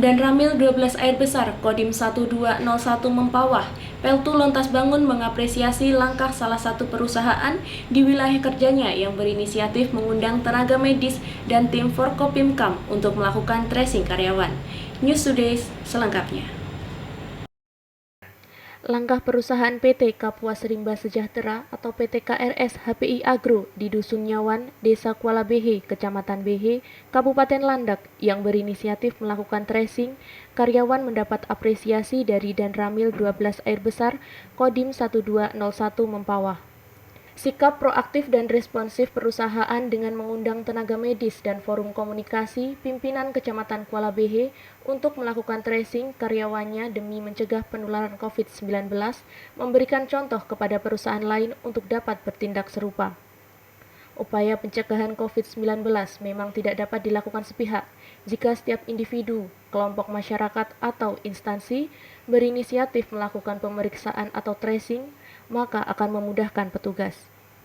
Dan Ramil 12 Air Besar Kodim 1201 Mempawah, Peltu Lontas Bangun mengapresiasi langkah salah satu perusahaan di wilayah kerjanya yang berinisiatif mengundang tenaga medis dan tim Forkopimkam untuk melakukan tracing karyawan. News Today selengkapnya. Langkah perusahaan PT Kapuas Rimba Sejahtera atau PT KRS HPI Agro di Dusun Nyawan, Desa Kuala Behe, Kecamatan Behe, Kabupaten Landak yang berinisiatif melakukan tracing, karyawan mendapat apresiasi dari Dan Ramil 12 Air Besar Kodim 1201 Mempawah. Sikap proaktif dan responsif perusahaan dengan mengundang tenaga medis dan forum komunikasi pimpinan Kecamatan Kuala Behe untuk melakukan tracing karyawannya demi mencegah penularan COVID-19 memberikan contoh kepada perusahaan lain untuk dapat bertindak serupa. Upaya pencegahan COVID-19 memang tidak dapat dilakukan sepihak jika setiap individu, kelompok masyarakat, atau instansi berinisiatif melakukan pemeriksaan atau tracing, maka akan memudahkan petugas.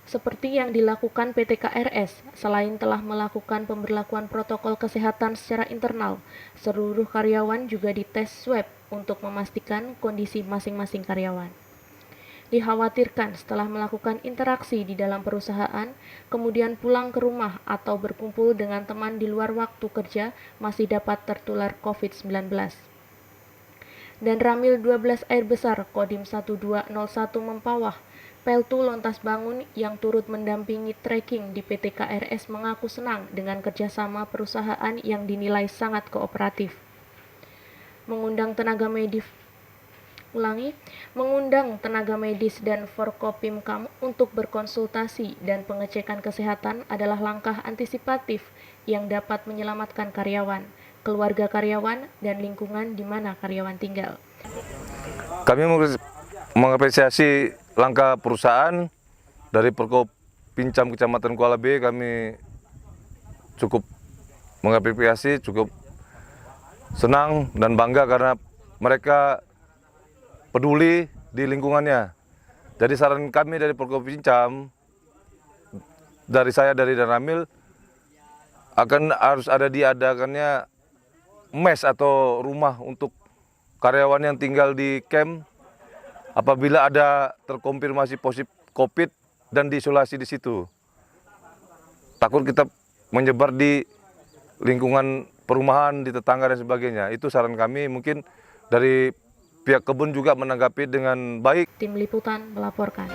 Seperti yang dilakukan PT KRS, selain telah melakukan pemberlakuan protokol kesehatan secara internal, seluruh karyawan juga dites swab untuk memastikan kondisi masing-masing karyawan. Dikhawatirkan setelah melakukan interaksi di dalam perusahaan, kemudian pulang ke rumah atau berkumpul dengan teman di luar waktu kerja masih dapat tertular COVID-19. Dan Ramil 12 Air Besar Kodim 1201 Mempawah, Peltu Lontas Bangun yang turut mendampingi tracking di PT KRS mengaku senang dengan kerjasama perusahaan yang dinilai sangat kooperatif. Mengundang tenaga medis dan Forkopimkam untuk berkonsultasi dan pengecekan kesehatan adalah langkah antisipatif yang dapat menyelamatkan karyawan, keluarga karyawan, dan lingkungan di mana karyawan tinggal. Kami mengapresiasi langkah perusahaan dari Forkopimkam Kecamatan Kuala Behe. Kami cukup mengapresiasi, cukup senang dan bangga karena mereka peduli di lingkungannya. Jadi saran kami dari Forkopimkam, dari Dan Ramil, harus ada diadakannya mes atau rumah untuk karyawan yang tinggal di camp apabila ada terkonfirmasi positif COVID dan diisolasi di situ. Takut kita menyebar di lingkungan perumahan, di tetangga dan sebagainya. Itu saran kami. Mungkin dari pihak kebun juga menanggapi dengan baik. Tim Liputan melaporkan.